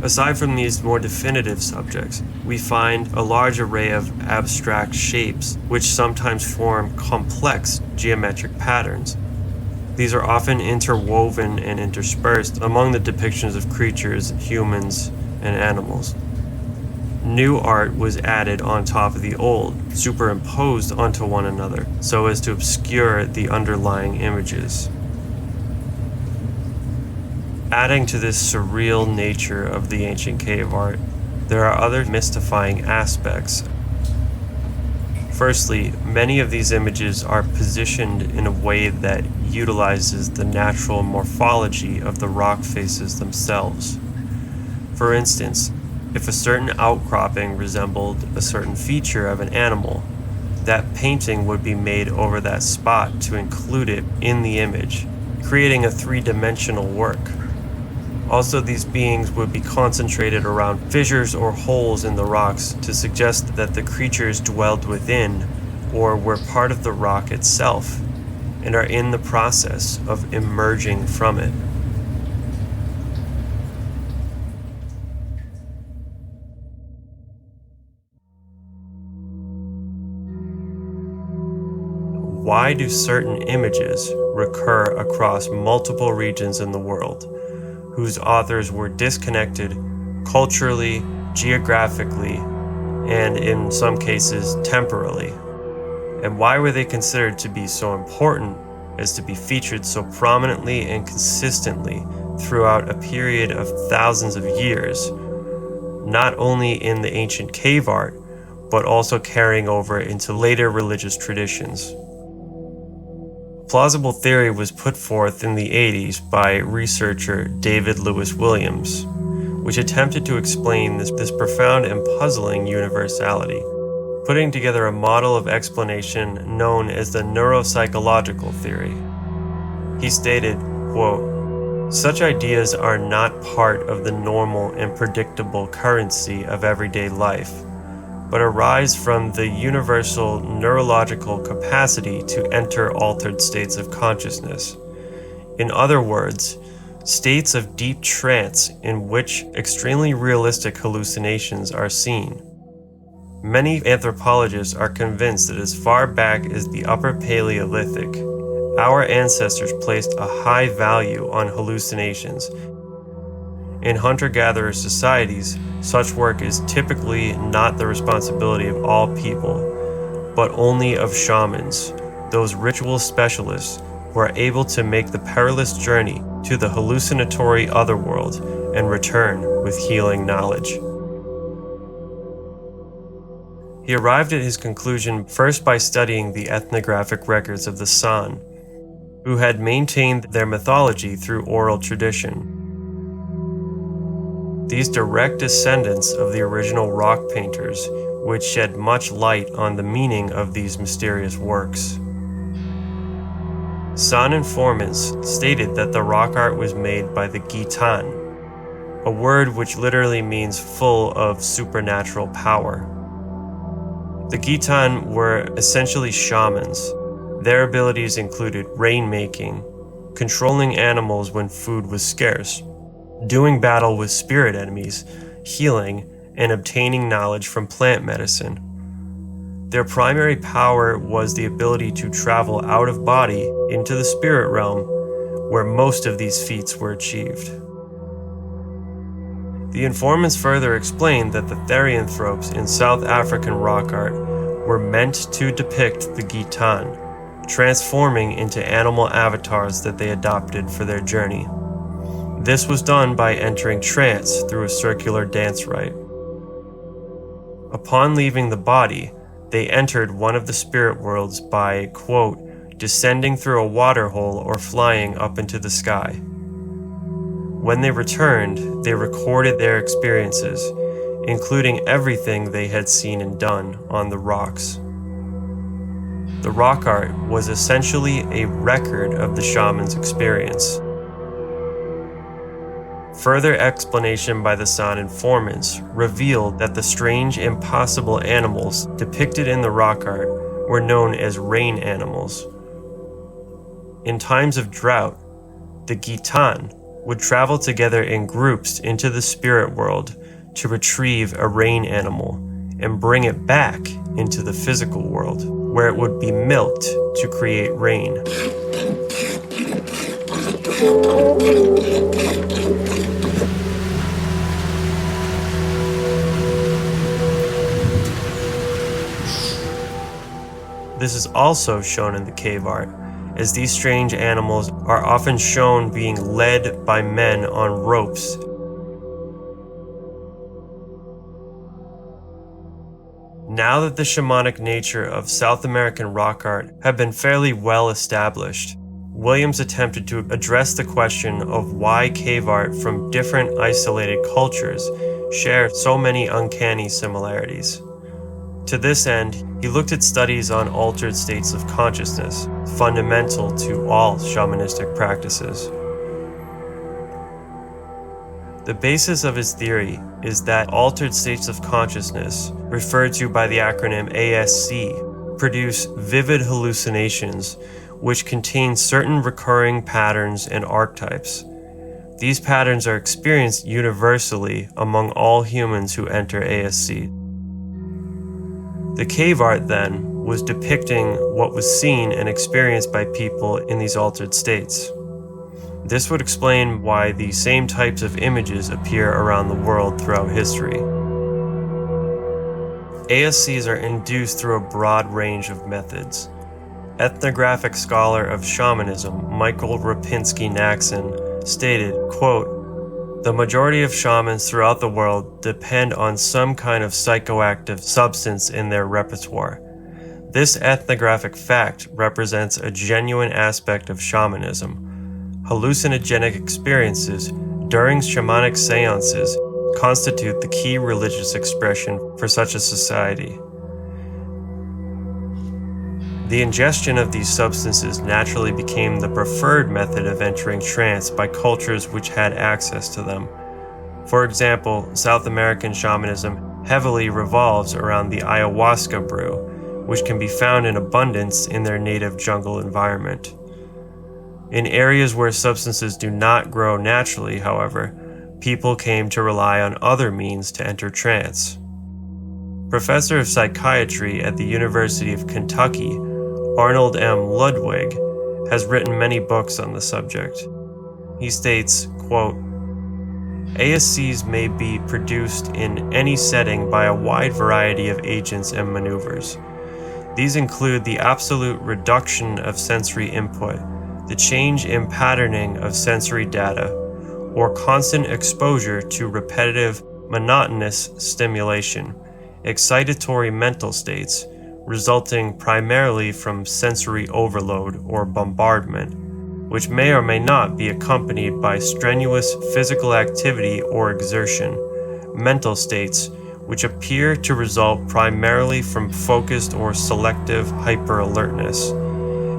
Aside from these more definitive subjects, we find a large array of abstract shapes which sometimes form complex geometric patterns. These are often interwoven and interspersed among the depictions of creatures, humans, and animals. New art was added on top of the old, superimposed onto one another, so as to obscure the underlying images. Adding to this surreal nature of the ancient cave art, there are other mystifying aspects. Firstly, many of these images are positioned in a way that utilizes the natural morphology of the rock faces themselves. For instance, if a certain outcropping resembled a certain feature of an animal, that painting would be made over that spot to include it in the image, creating a three-dimensional work. Also, these beings would be concentrated around fissures or holes in the rocks to suggest that the creatures dwelled within or were part of the rock itself and are in the process of emerging from it. Why do certain images recur across multiple regions in the world, whose authors were disconnected culturally, geographically, and in some cases temporally? And why were they considered to be so important as to be featured so prominently and consistently throughout a period of thousands of years, not only in the ancient cave art, but also carrying over into later religious traditions? A plausible theory was put forth in the 80s by researcher David Lewis Williams, which attempted to explain this profound and puzzling universality, putting together a model of explanation known as the neuropsychological theory. He stated, quote, "Such ideas are not part of the normal and predictable currency of everyday life, but arise from the universal neurological capacity to enter altered states of consciousness. In other words, states of deep trance in which extremely realistic hallucinations are seen. Many anthropologists are convinced that as far back as the Upper Paleolithic, our ancestors placed a high value on hallucinations. In hunter-gatherer societies, such work is typically not the responsibility of all people, but only of shamans, those ritual specialists who are able to make the perilous journey to the hallucinatory otherworld and return with healing knowledge." He arrived at his conclusion first by studying the ethnographic records of the San, who had maintained their mythology through oral tradition. These direct descendants of the original rock painters would shed much light on the meaning of these mysterious works. San informants stated that the rock art was made by the Gitan, a word which literally means full of supernatural power. The Gitan were essentially shamans. Their abilities included rainmaking, controlling animals when food was scarce, doing battle with spirit enemies, healing, and obtaining knowledge from plant medicine. Their primary power was the ability to travel out of body into the spirit realm, where most of these feats were achieved. The informants further explained that the therianthropes in South African rock art were meant to depict the Gitan, transforming into animal avatars that they adopted for their journey. This was done by entering trance through a circular dance rite. Upon leaving the body, they entered one of the spirit worlds by, quote, descending through a water hole or flying up into the sky. When they returned, they recorded their experiences, including everything they had seen and done on the rocks. The rock art was essentially a record of the shaman's experience. Further explanation by the San informants revealed that the strange, impossible animals depicted in the rock art were known as rain animals. In times of drought, the Gitan would travel together in groups into the spirit world to retrieve a rain animal and bring it back into the physical world, where it would be milked to create rain. This is also shown in the cave art, as these strange animals are often shown being led by men on ropes. Now that the shamanic nature of South American rock art had been fairly well established, Williams attempted to address the question of why cave art from different isolated cultures share so many uncanny similarities. To this end, he looked at studies on altered states of consciousness, fundamental to all shamanistic practices. The basis of his theory is that altered states of consciousness, referred to by the acronym ASC, produce vivid hallucinations which contain certain recurring patterns and archetypes. These patterns are experienced universally among all humans who enter ASC. The cave art, then, was depicting what was seen and experienced by people in these altered states. This would explain why the same types of images appear around the world throughout history. ASCs are induced through a broad range of methods. Ethnographic scholar of shamanism Michael Rapinski-Naxon stated, quote, "The majority of shamans throughout the world depend on some kind of psychoactive substance in their repertoire. This ethnographic fact represents a genuine aspect of shamanism. Hallucinogenic experiences during shamanic seances constitute the key religious expression for such a society. The ingestion of these substances naturally became the preferred method of entering trance by cultures which had access to them. For example, South American shamanism heavily revolves around the ayahuasca brew, which can be found in abundance in their native jungle environment. In areas where substances do not grow naturally, however, people came to rely on other means to enter trance. Professor of psychiatry at the University of Kentucky, Arnold M. Ludwig, has written many books on the subject. He states, quote, "ASCs may be produced in any setting by a wide variety of agents and maneuvers. These include the absolute reduction of sensory input, the change in patterning of sensory data, or constant exposure to repetitive, monotonous stimulation, excitatory mental states, resulting primarily from sensory overload or bombardment, which may or may not be accompanied by strenuous physical activity or exertion, mental states which appear to result primarily from focused or selective hyper-alertness,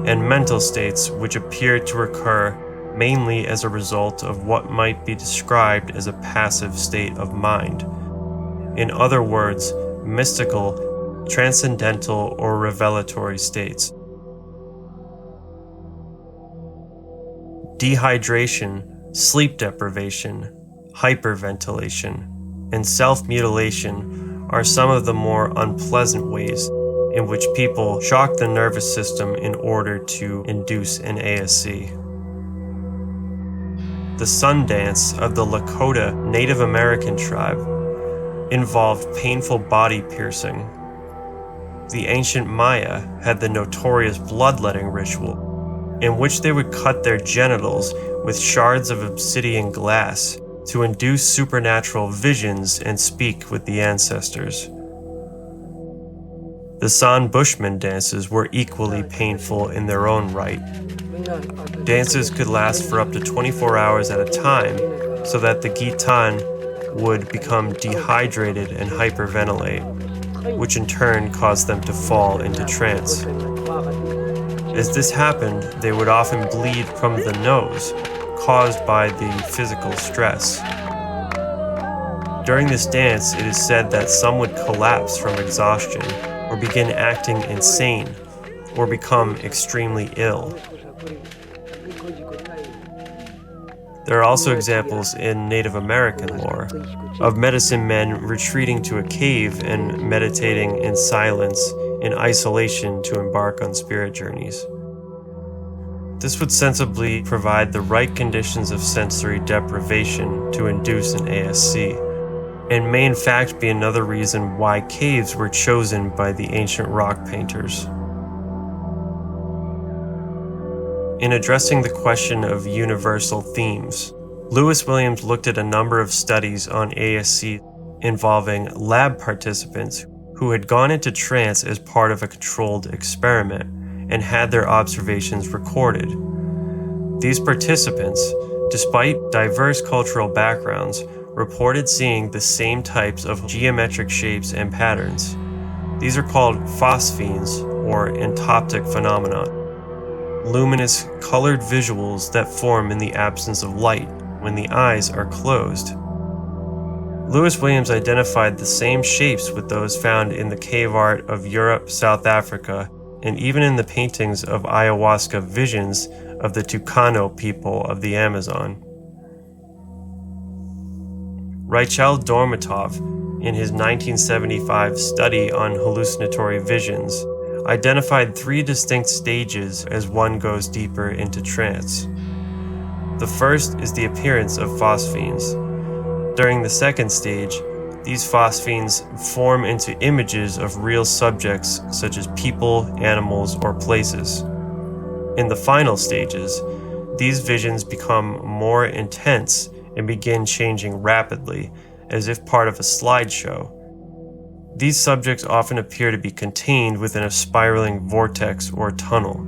and mental states which appear to occur mainly as a result of what might be described as a passive state of mind. In other words, mystical, transcendental, or revelatory states. Dehydration, sleep deprivation, hyperventilation, and self-mutilation are some of the more unpleasant ways in which people shock the nervous system in order to induce an ASC. The sun dance of the Lakota Native American tribe involved painful body piercing. The ancient Maya had the notorious bloodletting ritual, in which they would cut their genitals with shards of obsidian glass to induce supernatural visions and speak with the ancestors. The San Bushman dances were equally painful in their own right. Dances could last for up to 24 hours at a time, so that the Gitan would become dehydrated and hyperventilate, which in turn caused them to fall into trance. As this happened, they would often bleed from the nose, caused by the physical stress. During this dance, it is said that some would collapse from exhaustion, or begin acting insane, or become extremely ill. There are also examples in Native American lore of medicine men retreating to a cave and meditating in silence, in isolation, to embark on spirit journeys. This would sensibly provide the right conditions of sensory deprivation to induce an ASC, and may in fact be another reason why caves were chosen by the ancient rock painters. In addressing the question of universal themes, Lewis Williams looked at a number of studies on ASC involving lab participants who had gone into trance as part of a controlled experiment and had their observations recorded. These participants, despite diverse cultural backgrounds, reported seeing the same types of geometric shapes and patterns. These are called phosphenes, or entoptic phenomena, luminous, colored visuals that form in the absence of light when the eyes are closed. Lewis Williams identified the same shapes with those found in the cave art of Europe, South Africa, and even in the paintings of ayahuasca visions of the Tucano people of the Amazon. Rachel Dormatov, in his 1975 study on hallucinatory visions, identified 3 distinct stages as one goes deeper into trance. The first is the appearance of phosphenes. During the second stage, these phosphenes form into images of real subjects such as people, animals, or places. In the final stages, these visions become more intense and begin changing rapidly, as if part of a slideshow. These subjects often appear to be contained within a spiraling vortex or tunnel.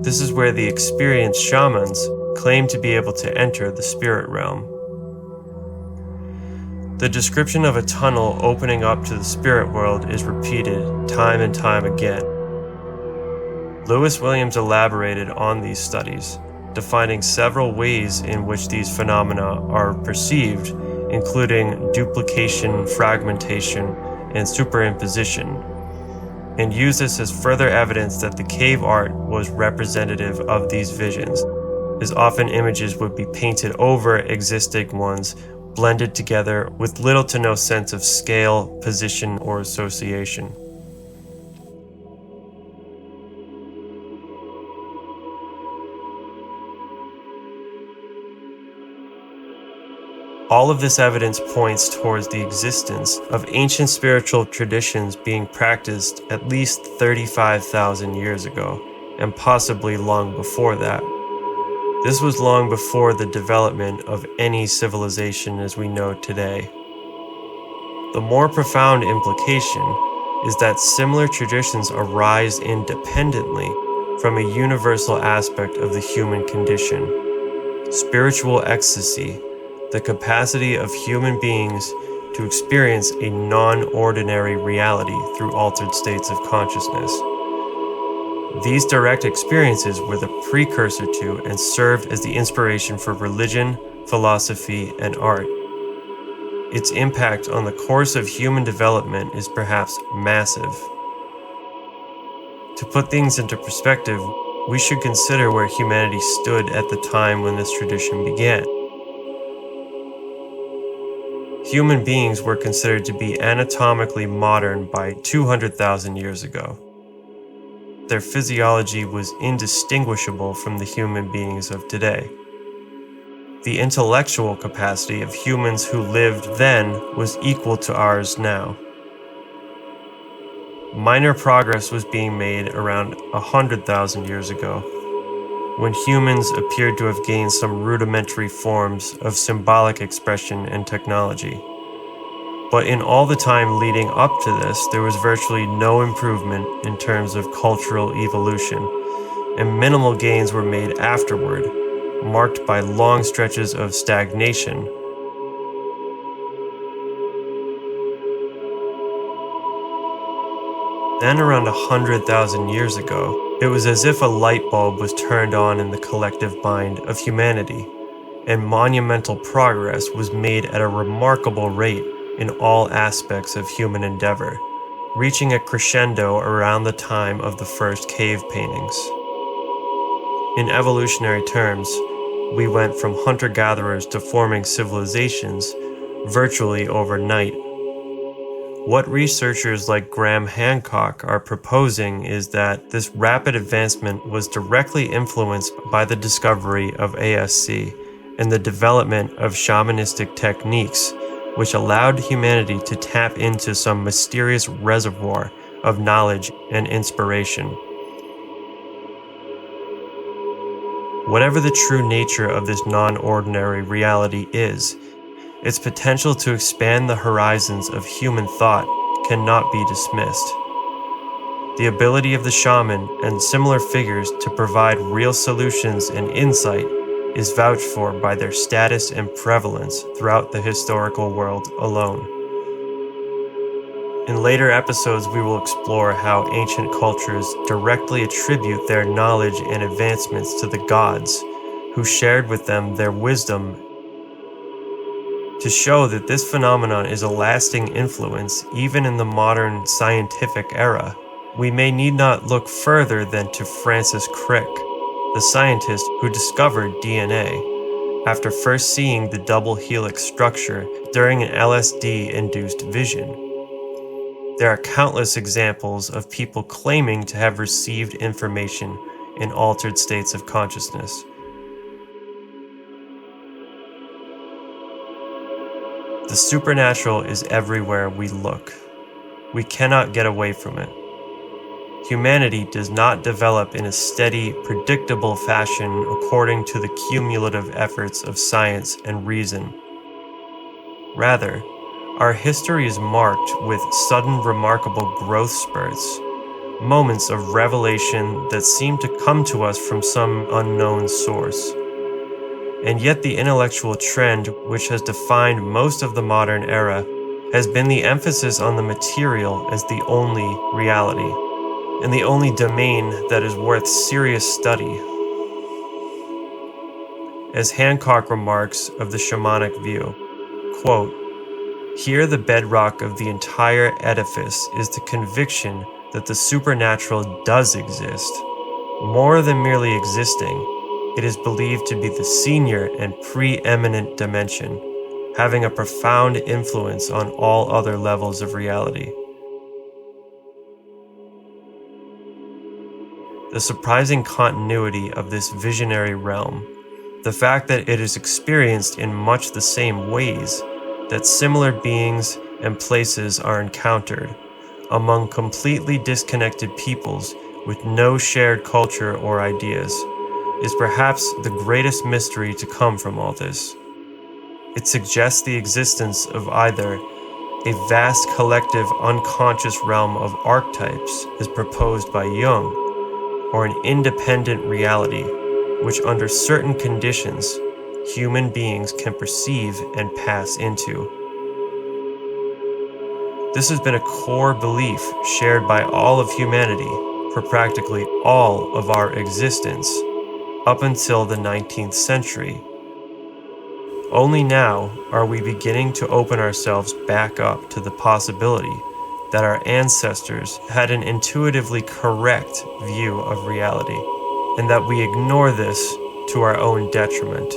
This is where the experienced shamans claim to be able to enter the spirit realm. The description of a tunnel opening up to the spirit world is repeated time and time again. Lewis Williams elaborated on these studies, defining several ways in which these phenomena are perceived, including duplication, fragmentation, and superimposition, and used this as further evidence that the cave art was representative of these visions, as often images would be painted over existing ones, blended together with little to no sense of scale, position, or association. All of this evidence points towards the existence of ancient spiritual traditions being practiced at least 35,000 years ago, and possibly long before that. This was long before the development of any civilization as we know today. The more profound implication is that similar traditions arise independently from a universal aspect of the human condition: spiritual ecstasy, the capacity of human beings to experience a non-ordinary reality through altered states of consciousness. These direct experiences were the precursor to and served as the inspiration for religion, philosophy, and art. Its impact on the course of human development is perhaps massive. To put things into perspective, we should consider where humanity stood at the time when this tradition began. Human beings were considered to be anatomically modern by 200,000 years ago. Their physiology was indistinguishable from the human beings of today. The intellectual capacity of humans who lived then was equal to ours now. Minor progress was being made around 100,000 years ago, when humans appeared to have gained some rudimentary forms of symbolic expression and technology. But in all the time leading up to this, there was virtually no improvement in terms of cultural evolution, and minimal gains were made afterward, marked by long stretches of stagnation. Then around 100,000 years ago, it was as if a light bulb was turned on in the collective mind of humanity, and monumental progress was made at a remarkable rate in all aspects of human endeavor, reaching a crescendo around the time of the first cave paintings. In evolutionary terms, we went from hunter-gatherers to forming civilizations virtually overnight. What researchers like Graham Hancock are proposing is that this rapid advancement was directly influenced by the discovery of ASC and the development of shamanistic techniques, which allowed humanity to tap into some mysterious reservoir of knowledge and inspiration. Whatever the true nature of this non-ordinary reality is, its potential to expand the horizons of human thought cannot be dismissed. The ability of the shaman and similar figures to provide real solutions and insight is vouched for by their status and prevalence throughout the historical world alone. In later episodes, we will explore how ancient cultures directly attribute their knowledge and advancements to the gods, who shared with them their wisdom. To show that this phenomenon is a lasting influence even in the modern scientific era, we may need not look further than to Francis Crick, the scientist who discovered DNA, after first seeing the double helix structure during an LSD-induced vision. There are countless examples of people claiming to have received information in altered states of consciousness. The supernatural is everywhere we look. We cannot get away from it. Humanity does not develop in a steady, predictable fashion according to the cumulative efforts of science and reason. Rather, our history is marked with sudden, remarkable growth spurts, moments of revelation that seem to come to us from some unknown source. And yet the intellectual trend which has defined most of the modern era has been the emphasis on the material as the only reality, and the only domain that is worth serious study. As Hancock remarks of the shamanic view, quote, "Here the bedrock of the entire edifice is the conviction that the supernatural does exist. More than merely existing, it is believed to be the senior and preeminent dimension, having a profound influence on all other levels of reality." The surprising continuity of this visionary realm, the fact that it is experienced in much the same ways, that similar beings and places are encountered among completely disconnected peoples with no shared culture or ideas, is perhaps the greatest mystery to come from all this. It suggests the existence of either a vast collective unconscious realm of archetypes as proposed by Jung, or an independent reality which under certain conditions human beings can perceive and pass into. This has been a core belief shared by all of humanity for practically all of our existence up until the 19th century. Only now are we beginning to open ourselves back up to the possibility that our ancestors had an intuitively correct view of reality, and that we ignore this to our own detriment.